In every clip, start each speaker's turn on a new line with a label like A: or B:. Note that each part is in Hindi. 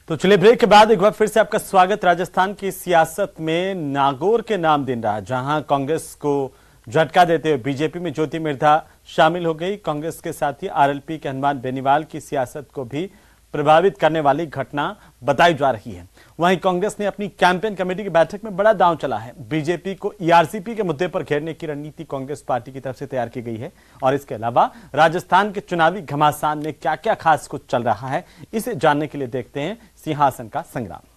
A: तो चलिए ब्रेक के बाद एक बार फिर से आपका स्वागत। राजस्थान की सियासत में नागौर के नाम दिन रहा, जहां कांग्रेस को झटका देते हुए बीजेपी में ज्योति मिर्धा शामिल हो गई। कांग्रेस के साथ ही आरएलपी के हनुमान बेनीवाल की सियासत को भी प्रभावित करने वाली घटना बताई जा रही है। वहीं कांग्रेस ने अपनी कैंपेन कमेटी की बैठक में बड़ा दांव चला है। बीजेपी को ईआरसीपी के मुद्दे पर घेरने की रणनीति कांग्रेस पार्टी की तरफ से तैयार की गई है। और इसके अलावा राजस्थान के चुनावी घमासान में क्या क्या खास कुछ चल रहा है, इसे जानने के लिए देखते हैं सिंहासन का संग्राम।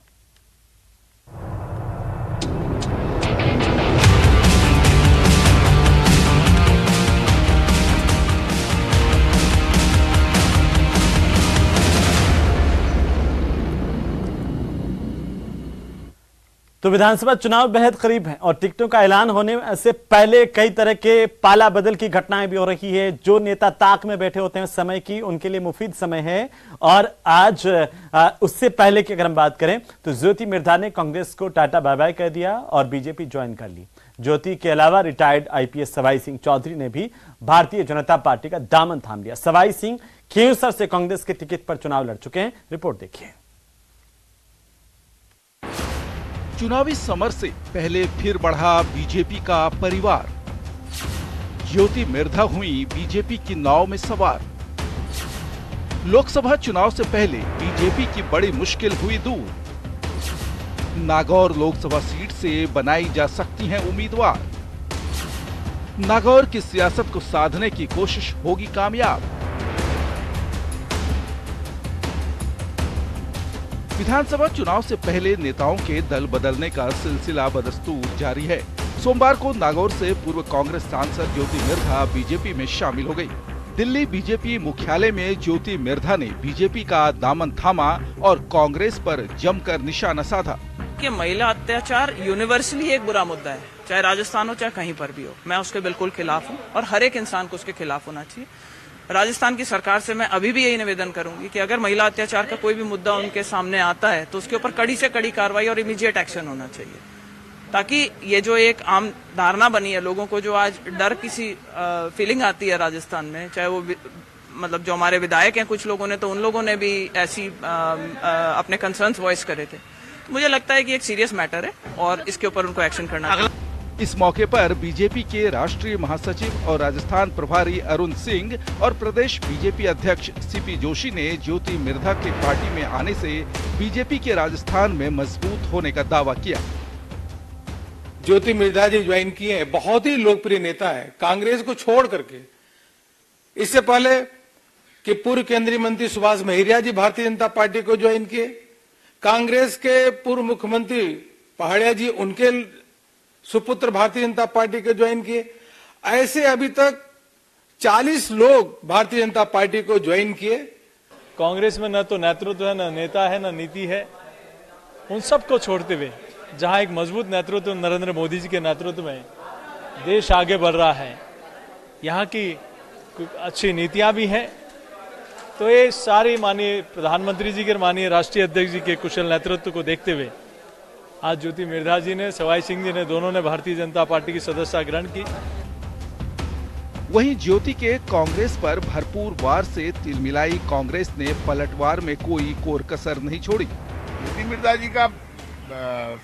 A: तो विधानसभा चुनाव बेहद करीब है और टिकटों का ऐलान होने से पहले कई तरह के पाला बदल की घटनाएं भी हो रही है। जो नेता ताक में बैठे होते हैं समय की, उनके लिए मुफीद समय है। और आज उससे पहले की अगर हम बात करें तो ज्योति मिर्धा ने कांग्रेस को टाटा बाय बाय कर दिया और बीजेपी ज्वाइन कर ली। ज्योति के अलावा रिटायर्ड आईपीएस सवाई सिंह चौधरी ने भी भारतीय जनता पार्टी का दामन थाम लिया। सवाई सिंह खींवसर से कांग्रेस के टिकट पर चुनाव लड़ चुके हैं। रिपोर्ट देखिए।
B: चुनावी समर से पहले फिर बढ़ा बीजेपी का परिवार। ज्योति मिर्धा हुई बीजेपी की नाव में सवार। लोकसभा चुनाव से पहले बीजेपी की बड़ी मुश्किल हुई दूर। नागौर लोकसभा सीट से बनाई जा सकती हैं उम्मीदवार। नागौर की सियासत को साधने की कोशिश होगी कामयाब। विधानसभा चुनाव से पहले नेताओं के दल बदलने का सिलसिला बदस्तूर जारी है। सोमवार को नागौर से पूर्व कांग्रेस सांसद ज्योति मिर्धा बीजेपी में शामिल हो गई। दिल्ली बीजेपी मुख्यालय में ज्योति मिर्धा ने बीजेपी का दामन थामा और कांग्रेस पर जमकर निशाना साधा।
C: कि महिला अत्याचार यूनिवर्सली एक बुरा मुद्दा है, चाहे राजस्थान हो चाहे कहीं पर भी हो। मैं उसके बिल्कुल खिलाफ हूँ और हर एक इंसान को उसके खिलाफ होना चाहिए। राजस्थान की सरकार से मैं अभी भी यही निवेदन करूंगी कि अगर महिला अत्याचार का कोई भी मुद्दा उनके सामने आता है तो उसके ऊपर कड़ी से कड़ी कार्रवाई और इमीडिएट एक्शन होना चाहिए, ताकि ये जो एक आम धारणा बनी है लोगों को, जो आज डर किसी फीलिंग आती है राजस्थान में, चाहे वो मतलब जो हमारे विधायक हैं, कुछ लोगों ने तो उन लोगों ने भी ऐसी अपने कंसर्न्स वॉइस करे थे। तो मुझे लगता है कि एक सीरियस मैटर है और इसके ऊपर उनको एक्शन करना चाहिए।
B: इस मौके पर बीजेपी के राष्ट्रीय महासचिव और राजस्थान प्रभारी अरुण सिंह और प्रदेश बीजेपी अध्यक्ष सीपी जोशी ने ज्योति मिर्धा के पार्टी में आने से बीजेपी के राजस्थान में मजबूत होने का दावा किया।
D: ज्योति मिर्धा जी ज्वाइन किए हैं, बहुत ही लोकप्रिय नेता है कांग्रेस को छोड़ करके। इससे पहले कि पूर्व केंद्रीय मंत्री सुभाष महिरिया जी भारतीय जनता पार्टी को ज्वाइन किए। कांग्रेस के पूर्व मुख्यमंत्री पहाड़िया जी उनके सुपुत्र भारतीय जनता पार्टी के ज्वाइन किए। ऐसे अभी तक 40 लोग भारतीय जनता पार्टी को ज्वाइन किए।
E: कांग्रेस में न तो नेतृत्व है, न नेता है, न नीति है। उन सबको छोड़ते हुए जहां एक मजबूत नेतृत्व नरेंद्र मोदी जी के नेतृत्व में देश आगे बढ़ रहा है, यहाँ की अच्छी नीतियां भी हैं, तो ये सारी माननीय प्रधानमंत्री जी के, माननीय राष्ट्रीय अध्यक्ष जी के कुशल नेतृत्व को देखते हुए आज ज्योति मिर्धा जी ने, सवाई सिंह जी ने, दोनों ने भारतीय जनता पार्टी की सदस्यता ग्रहण की।
B: वहीं ज्योति के कांग्रेस पर भरपूर वार से तिलमिलाई कांग्रेस ने पलटवार में कोई कोर कसर नहीं छोड़ी।
F: ज्योति मिर्धा जी का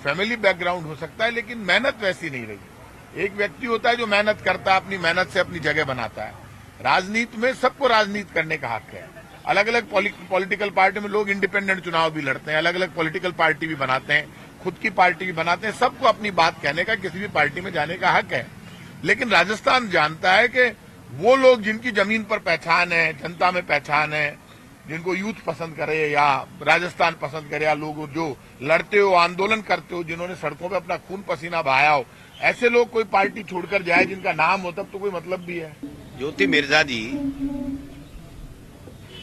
F: फैमिली बैकग्राउंड हो सकता है, लेकिन मेहनत वैसी नहीं रही। एक व्यक्ति होता है जो मेहनत करता है, अपनी मेहनत से अपनी जगह बनाता है। राजनीति में सबको राजनीति करने का हक है। अलग अलग पॉलिटिकल पार्टी में लोग इंडिपेंडेंट चुनाव भी लड़ते हैं, अलग अलग पॉलिटिकल पार्टी भी बनाते हैं, खुद की पार्टी भी बनाते हैं। सबको अपनी बात कहने का, किसी भी पार्टी में जाने का हक है। लेकिन राजस्थान जानता है कि वो लोग जिनकी जमीन पर पहचान है, जनता में पहचान है, जिनको यूथ पसंद करे या राजस्थान पसंद करे, या लोग जो लड़ते हो, आंदोलन करते हो, जिन्होंने सड़कों पे अपना खून पसीना बहाया हो, ऐसे लोग कोई पार्टी छोड़कर जाए जिनका नाम हो, तब तो कोई मतलब भी है।
G: ज्योति मिर्धा जी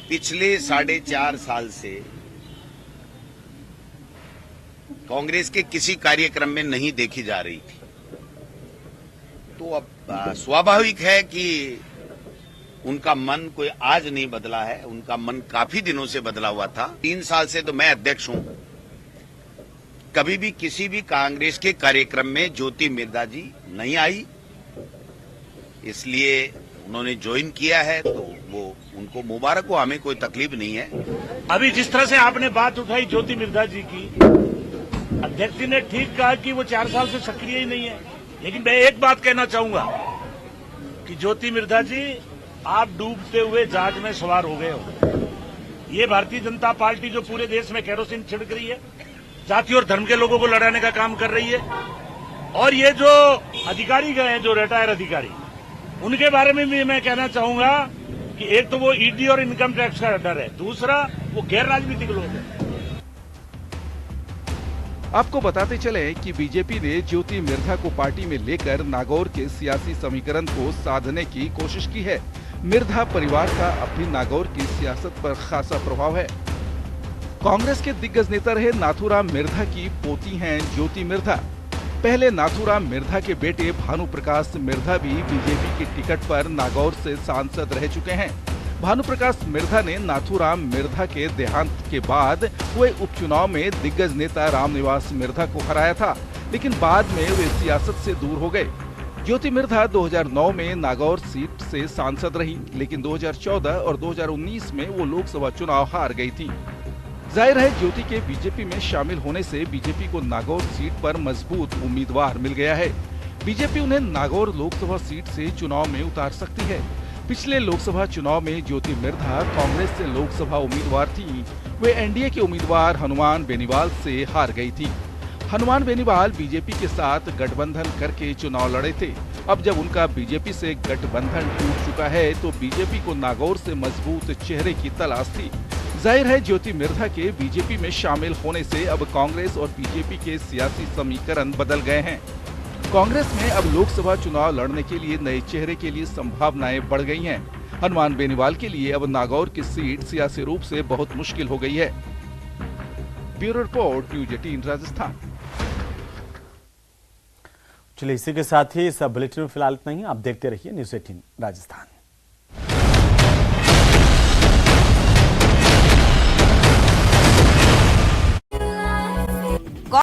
G: पिछले 4.5 साल से कांग्रेस के किसी कार्यक्रम में नहीं देखी जा रही थी। तो अब स्वाभाविक है कि उनका मन कोई आज नहीं बदला है, उनका मन काफी दिनों से बदला हुआ था। 3 साल से तो मैं अध्यक्ष हूं, कभी भी किसी भी कांग्रेस के कार्यक्रम में ज्योति मिर्धा जी नहीं आई। इसलिए उन्होंने ज्वाइन किया है तो वो उनको मुबारक हो, हमें कोई तकलीफ नहीं है।
H: अभी जिस तरह से आपने बात उठाई ज्योति मिर्धा जी की, अध्यक्ष जी ने ठीक कहा कि वो 4 साल से सक्रिय ही नहीं है, लेकिन मैं एक बात कहना चाहूंगा कि ज्योति मिर्धा जी, आप डूबते हुए जहाज में सवार हो गए हो। ये भारतीय जनता पार्टी जो पूरे देश में केरोसिन छिड़क रही है, जाति और धर्म के लोगों को लड़ाने का काम कर रही है, और ये जो अधिकारी गए हैं, जो रिटायर अधिकारी, उनके बारे में भी मैं कहना चाहूंगा कि एक तो वो ईडी और इनकम टैक्स का डर है, दूसरा वो गैर राजनीतिक लोग हैं।
B: आपको बताते चले कि बीजेपी ने ज्योति मिर्धा को पार्टी में लेकर नागौर के सियासी समीकरण को साधने की कोशिश की है। मिर्धा परिवार का अब भी नागौर की सियासत पर खासा प्रभाव है। कांग्रेस के दिग्गज नेता रहे नाथूराम मिर्धा की पोती हैं ज्योति मिर्धा। पहले नाथूराम मिर्धा के बेटे भानु प्रकाश मिर्धा भी बीजेपी की टिकट पर नागौर से सांसद रह चुके हैं। भानु प्रकाश मिर्धा ने नाथूराम मिर्धा के देहांत के बाद हुए उपचुनाव में दिग्गज नेता रामनिवास मिर्धा को हराया था, लेकिन बाद में वे सियासत से दूर हो गए। ज्योति मिर्धा 2009 में नागौर सीट से सांसद रही, लेकिन 2014 और 2019 में वो लोकसभा चुनाव हार गई थी। जाहिर है ज्योति के बीजेपी में शामिल होने से बीजेपी को नागौर सीट पर मजबूत उम्मीदवार मिल गया है। बीजेपी उन्हें नागौर लोकसभा सीट से चुनाव में उतार सकती है। पिछले लोकसभा चुनाव में ज्योति मिर्धा कांग्रेस से लोकसभा उम्मीदवार थी। वे एनडीए के उम्मीदवार हनुमान बेनीवाल से हार गई थी। हनुमान बेनीवाल बीजेपी के साथ गठबंधन करके चुनाव लड़े थे। अब जब उनका बीजेपी से गठबंधन टूट चुका है तो बीजेपी को नागौर से मजबूत चेहरे की तलाश थी। जाहिर है ज्योति मिर्धा के बीजेपी में शामिल होने से अब कांग्रेस और बीजेपी के सियासी समीकरण बदल गए हैं। कांग्रेस में अब लोकसभा चुनाव लड़ने के लिए नए चेहरे के लिए संभावनाएं बढ़ गई हैं। हनुमान बेनीवाल के लिए अब नागौर की सीट सियासी रूप से बहुत मुश्किल हो गई है। Bureau report, news 18 Rajasthan.
A: चलिए इसी के साथ ही इस बुलेटिन में फिलहाल इतना ही। आप देखते रहिए न्यूज 18 राजस्थान।